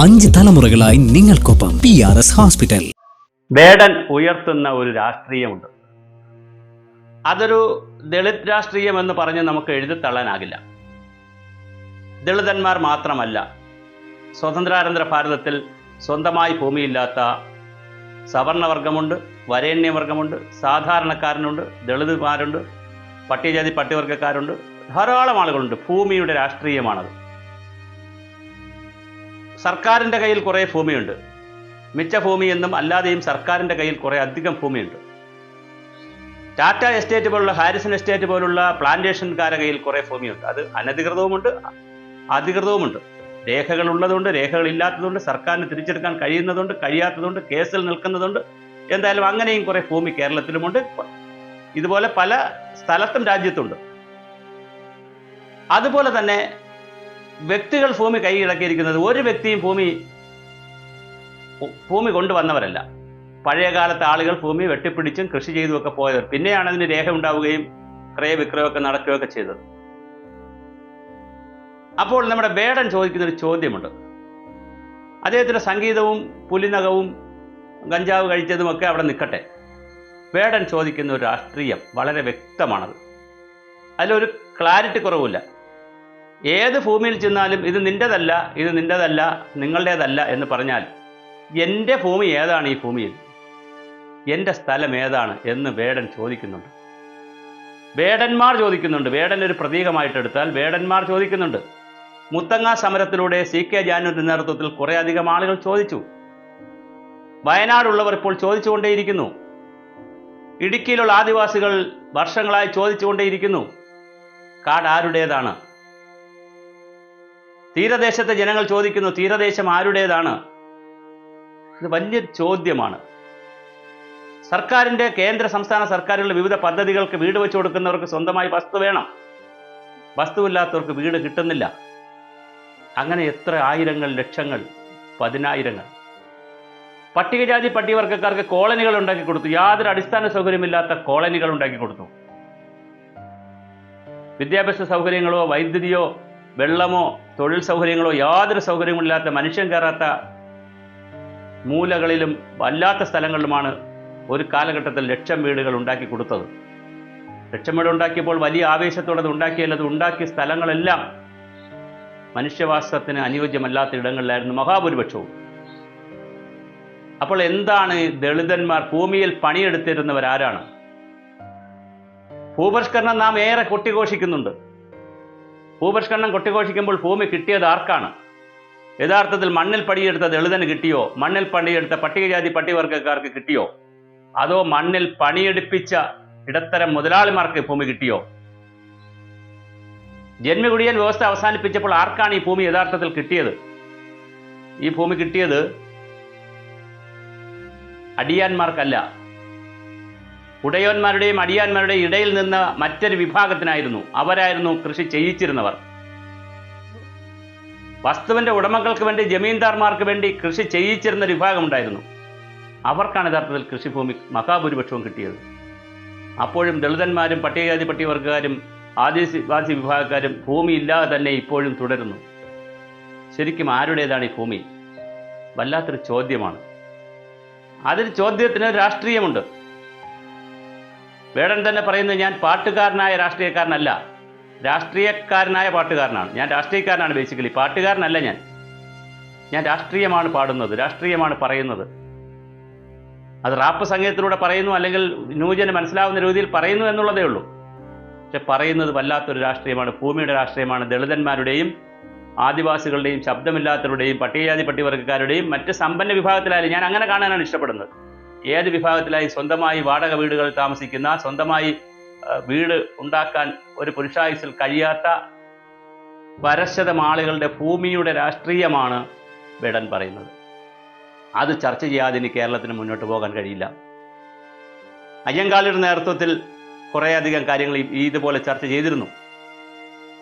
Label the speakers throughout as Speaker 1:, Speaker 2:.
Speaker 1: 5 തലമുറകളായി നിങ്ങൾക്കൊപ്പം PRS hospital.
Speaker 2: വേടൻ ഉയർത്തുന്ന ഒരു രാഷ്ട്രീയമുണ്ട്. അതൊരു ദളിത് രാഷ്ട്രീയം എന്ന് പറഞ്ഞ് നമുക്ക് എഴുതിത്തള്ളാനാകില്ല. ദളിതന്മാർ മാത്രമല്ല, സ്വതന്ത്രാനന്തര ഭാരതത്തിൽ സ്വന്തമായി ഭൂമിയില്ലാത്ത സവർണവർഗമുണ്ട്, വരേണ്യവർഗമുണ്ട്, സാധാരണക്കാരനുണ്ട്, ദളിതന്മാരുണ്ട്, പട്ടികജാതി പട്ടികവർഗക്കാരുണ്ട്, ധാരാളം ആളുകളുണ്ട്. ഭൂമിയുടെ രാഷ്ട്രീയമാണത്. സർക്കാരിൻ്റെ കയ്യിൽ കുറേ ഭൂമിയുണ്ട്. മിച്ച ഭൂമിയെന്നും അല്ലാതെയും സർക്കാരിൻ്റെ കയ്യിൽ കുറേ അധികം ഭൂമിയുണ്ട്. ടാറ്റ എസ്റ്റേറ്റ് പോലുള്ള, ഹാരിസൺ എസ്റ്റേറ്റ് പോലുള്ള പ്ലാന്റേഷൻകാരുടെ കയ്യിൽ കുറേ ഭൂമിയുണ്ട്. അത് അനധികൃതവുമുണ്ട്, അധികൃതവുമുണ്ട്. രേഖകളുള്ളതുകൊണ്ട്, രേഖകളില്ലാത്തതുകൊണ്ട്, സർക്കാരിന് തിരിച്ചെടുക്കാൻ കഴിയുന്നതുകൊണ്ട്, കഴിയാത്തതുകൊണ്ട്, കേസിൽ നിൽക്കുന്നതുകൊണ്ട്. എന്തായാലും അങ്ങനെയും കുറേ ഭൂമി കേരളത്തിലുമുണ്ട്. ഇതുപോലെ പല സ്ഥലത്തും രാജ്യത്തുണ്ട്. അതുപോലെ തന്നെ വ്യക്തികൾ ഭൂമി കൈയടക്കിയിരിക്കുന്നത്, ഒരു വ്യക്തിയും ഭൂമി കൊണ്ടുവന്നവരല്ല. പഴയകാലത്തെ ആളുകൾ ഭൂമി വെട്ടിപ്പിടിച്ചും കൃഷി ചെയ്തുമൊക്കെ പോയവർ. പിന്നെയാണ് അതിന് രേഖ ഉണ്ടാവുകയും ക്രയവിക്രയമൊക്കെ നടക്കുകയൊക്കെ ചെയ്തത്. അപ്പോൾ നമ്മുടെ വേടൻ ചോദിക്കുന്നൊരു ചോദ്യമുണ്ട്. അദ്ദേഹത്തിൻ്റെ സംഗീതവും പുലിനകവും ഗഞ്ചാവ് കഴിച്ചതുമൊക്കെ അവിടെ നിൽക്കട്ടെ. വേടൻ ചോദിക്കുന്ന ഒരു രാഷ്ട്രീയം വളരെ വ്യക്തമാണത്. അതിലൊരു ക്ലാരിറ്റി കുറവില്ല. ഏത് ഭൂമിയിൽ ചെന്നാലും ഇത് നിൻ്റെതല്ല, ഇത് നിൻ്റെതല്ല, നിങ്ങളുടേതല്ല എന്ന് പറഞ്ഞാൽ എൻ്റെ ഭൂമി ഏതാണ്? ഈ ഭൂമിയിൽ എൻ്റെ സ്ഥലം ഏതാണ് എന്ന് വേടൻ ചോദിക്കുന്നുണ്ട്. വേടന്മാർ ചോദിക്കുന്നുണ്ട്. വേടൻ ഒരു പ്രതീകമായിട്ടെടുത്താൽ വേടന്മാർ ചോദിക്കുന്നുണ്ട്. മുത്തങ്ങ സമരത്തിലൂടെ CK ജാനുവിൻ്റെ നേതൃത്വത്തിൽ കുറേ അധികം ആളുകൾ ചോദിച്ചു. വയനാടുള്ളവർ ഇപ്പോൾ ചോദിച്ചുകൊണ്ടേയിരിക്കുന്നു. ഇടുക്കിയിലുള്ള ആദിവാസികൾ വർഷങ്ങളായി ചോദിച്ചുകൊണ്ടേയിരിക്കുന്നു. കാട് ആരുടേതാണ്? തീരദേശത്തെ ജനങ്ങൾ ചോദിക്കുന്നു, തീരദേശം ആരുടേതാണ്? ഇത് വലിയൊരു ചോദ്യമാണ്. സർക്കാരിൻ്റെ, കേന്ദ്ര സംസ്ഥാന സർക്കാരുകളുടെ വിവിധ പദ്ധതികൾക്ക് വീട് വെച്ച് കൊടുക്കുന്നവർക്ക് സ്വന്തമായി വസ്തു വേണം. വസ്തുവില്ലാത്തവർക്ക് വീട് കിട്ടുന്നില്ല. അങ്ങനെ എത്ര ആയിരങ്ങൾ, ലക്ഷങ്ങൾ, പതിനായിരങ്ങൾ. പട്ടികജാതി പട്ടികവർഗക്കാർക്ക് കോളനികൾ ഉണ്ടാക്കി കൊടുത്തു. യാതൊരു അടിസ്ഥാന സൗകര്യമില്ലാത്ത കോളനികൾ ഉണ്ടാക്കി കൊടുത്തു. വിദ്യാഭ്യാസ സൗകര്യങ്ങളോ വൈദ്യുതിയോ വെള്ളമോ തൊഴിൽ സൗകര്യങ്ങളോ യാതൊരു സൗകര്യമില്ലാത്ത, മനുഷ്യൻ കയറാത്ത മൂലകളിലും വല്ലാത്ത സ്ഥലങ്ങളിലുമാണ് ഒരു കാലഘട്ടത്തിൽ ലക്ഷം വീടുകൾ ഉണ്ടാക്കി കൊടുത്തത്. ലക്ഷം വീട് ഉണ്ടാക്കിയപ്പോൾ വലിയ ആവേശത്തോടെ അത് ഉണ്ടാക്കിയല്ല. അത് ഉണ്ടാക്കിയ സ്ഥലങ്ങളെല്ലാം മനുഷ്യവാസത്തിന് അനുയോജ്യമല്ലാത്ത ഇടങ്ങളിലായിരുന്നു മഹാഭൂരിപക്ഷവും. അപ്പോൾ എന്താണ് ദളിതന്മാർ? ഭൂമിയിൽ പണിയെടുത്തിരുന്നവരാരാണ്? ഭൂപരിഷ്കരണം നാം ഏറെ കൊട്ടിഘോഷിക്കുന്നുണ്ട്. ഭൂപരിഷ്കരണം കൊട്ടിഘോഷിക്കുമ്പോൾ ഭൂമി കിട്ടിയത് ആർക്കാണ്? യഥാർത്ഥത്തിൽ മണ്ണിൽ പണിയെടുത്ത ദളിതന് കിട്ടിയോ? മണ്ണിൽ പണിയെടുത്ത പട്ടികജാതി പട്ടികവർഗക്കാർക്ക് കിട്ടിയോ? അതോ മണ്ണിൽ പണിയെടുപ്പിച്ച ഇടത്തരം മുതലാളിമാർക്ക് ഭൂമി കിട്ടിയോ? ജന്മികുടിയൻ വ്യവസ്ഥ അവസാനിപ്പിച്ചപ്പോൾ ആർക്കാണ് ഈ ഭൂമി യഥാർത്ഥത്തിൽ കിട്ടിയത്? ഈ ഭൂമി കിട്ടിയത് അടിയാന്മാർക്കല്ല. ഉടയോന്മാരുടെയും അടിയാന്മാരുടെയും ഇടയിൽ നിന്ന് മറ്റൊരു വിഭാഗത്തിനായിരുന്നു. അവരായിരുന്നു കൃഷി ചെയ്യിച്ചിരുന്നവർ. വസ്തുവിൻ്റെ ഉടമകൾക്ക് വേണ്ടി, ജമീന്ദാർമാർക്ക് വേണ്ടി കൃഷി ചെയ്യിച്ചിരുന്ന ഒരു വിഭാഗമുണ്ടായിരുന്നു. അവർക്കാണ് യഥാർത്ഥത്തിൽ കൃഷിഭൂമി മഹാഭൂരിപക്ഷവും കിട്ടിയത്. അപ്പോഴും ദളിതന്മാരും പട്ടികജാതി പട്ടികവർഗക്കാരും ആദിവാസി വിഭാഗക്കാരും ഭൂമി ഇല്ലാതെ തന്നെ ഇപ്പോഴും തുടരുന്നു. ശരിക്കും ആരുടേതാണ് ഈ ഭൂമി? വല്ലാത്തൊരു ചോദ്യമാണ്. അതിന് ചോദ്യത്തിന് രാഷ്ട്രീയമുണ്ട്. വേടൻ തന്നെ പറയുന്നത്, ഞാൻ പാട്ടുകാരനായ രാഷ്ട്രീയക്കാരനല്ല, രാഷ്ട്രീയക്കാരനായ പാട്ടുകാരനാണ്. ഞാൻ രാഷ്ട്രീയക്കാരനാണ് ബേസിക്കലി, പാട്ടുകാരനല്ല. ഞാൻ രാഷ്ട്രീയമാണ് പാടുന്നത്, രാഷ്ട്രീയമാണ് പറയുന്നത്. അത് റാപ്പ് സംഗീതത്തിലൂടെ പറയുന്നു, അല്ലെങ്കിൽ ന്യൂജന് മനസ്സിലാവുന്ന രീതിയിൽ പറയുന്നു എന്നുള്ളതേ ഉള്ളൂ. പക്ഷെ പറയുന്നത് വല്ലാത്തൊരു രാഷ്ട്രീയമാണ്. ഭൂമിയുടെ രാഷ്ട്രീയമാണ്. ദളിതന്മാരുടെയും ആദിവാസികളുടെയും ശബ്ദമില്ലാത്തവരുടെയും പട്ടികജാതി പട്ടികവർഗക്കാരുടെയും മറ്റ് സമ്പന്ന വിഭാഗത്തിലായാലും ഞാൻ അങ്ങനെ കാണാനാണ് ഇഷ്ടപ്പെടുന്നത്. ഏത് വിഭാഗത്തിലായി സ്വന്തമായി വാടക വീടുകൾ താമസിക്കുന്ന, സ്വന്തമായി വീട് ഉണ്ടാക്കാൻ ഒരു പുരുഷായുസിൽ കഴിയാത്ത പരശതം ആളുകളുടെ ഭൂമിയുടെ രാഷ്ട്രീയമാണ് വേടൻ പറയുന്നത്. അത് ചർച്ച ചെയ്യാതെ ഇനി കേരളത്തിന് മുന്നോട്ട് പോകാൻ കഴിയില്ല. അയ്യങ്കാളിയുടെ നേതൃത്വത്തിൽ കുറേയധികം കാര്യങ്ങൾ ഇതുപോലെ ചർച്ച ചെയ്തിരുന്നു.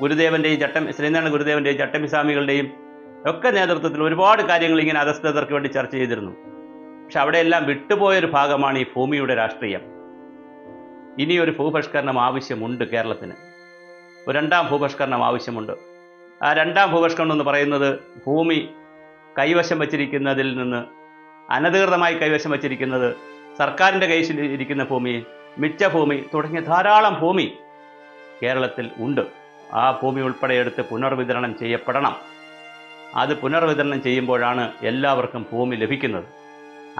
Speaker 2: ഗുരുദേവൻ്റെയും ശ്രീനാരായണ ഗുരുദേവൻ്റെയും ചട്ടമ്പിസ്വാമികളുടെയും ഒക്കെ നേതൃത്വത്തിൽ ഒരുപാട് കാര്യങ്ങൾ ഇങ്ങനെ അധസ്ഥിതർക്ക് വേണ്ടി ചർച്ച ചെയ്തിരുന്നു. പക്ഷെ അവിടെയെല്ലാം വിട്ടുപോയൊരു ഭാഗമാണ് ഈ ഭൂമിയുടെ രാഷ്ട്രീയം. ഇനിയൊരു ഭൂപരിഷ്കരണം ആവശ്യമുണ്ട് കേരളത്തിന്. ഒരു രണ്ടാം ഭൂപരിഷ്കരണം ആവശ്യമുണ്ട്. ആ രണ്ടാം ഭൂപരിഷ്കരണം എന്ന് പറയുന്നത് ഭൂമി കൈവശം വച്ചിരിക്കുന്നതിൽ നിന്ന് അനധികൃതമായി കൈവശം വച്ചിരിക്കുന്നത് സർക്കാരിൻ്റെ കൈവശം ഇരിക്കുന്ന ഭൂമി, മിച്ച ഭൂമി തുടങ്ങിയ ധാരാളം ഭൂമി കേരളത്തിൽ ഉണ്ട്. ആ ഭൂമി ഉൾപ്പെടെ എടുത്ത് പുനർവിതരണം ചെയ്യപ്പെടണം. അത് പുനർവിതരണം ചെയ്യുമ്പോഴാണ് എല്ലാവർക്കും ഭൂമി ലഭിക്കുന്നത്.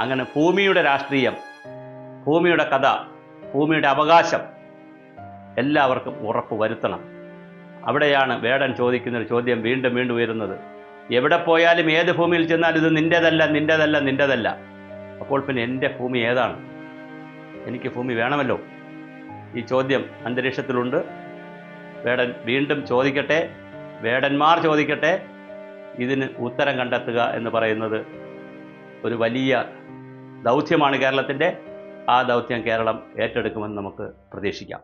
Speaker 2: അങ്ങനെ ഭൂമിയുടെ രാഷ്ട്രീയം, ഭൂമിയുടെ കഥ, ഭൂമിയുടെ അവകാശം എല്ലാവർക്കും ഉറപ്പ് വരുത്തണം. അവിടെയാണ് വേടൻ ചോദിക്കുന്നൊരു ചോദ്യം വീണ്ടും വീണ്ടും ഉയരുന്നത്. എവിടെ പോയാലും ഏത് ഭൂമിയിൽ ചെന്നാലും ഇത് നിൻ്റേതല്ല, നിൻ്റേതല്ല, നിൻ്റേതല്ല. അപ്പോൾ പിന്നെ എൻ്റെ ഭൂമി ഏതാണ്? എനിക്ക് ഭൂമി വേണമല്ലോ. ഈ ചോദ്യം അന്തരീക്ഷത്തിലുണ്ട്. വേടൻ വീണ്ടും ചോദിക്കട്ടെ, വേടന്മാർ ചോദിക്കട്ടെ. ഇതിന് ഉത്തരം കണ്ടെത്തുക എന്ന് പറയുന്നത് ഒരു വലിയ ദൗത്യമാണ് കേരളത്തിൻ്റെ. ആ ദൗത്യം കേരളം ഏറ്റെടുക്കുമെന്ന് നമുക്ക് പ്രതീക്ഷിക്കാം.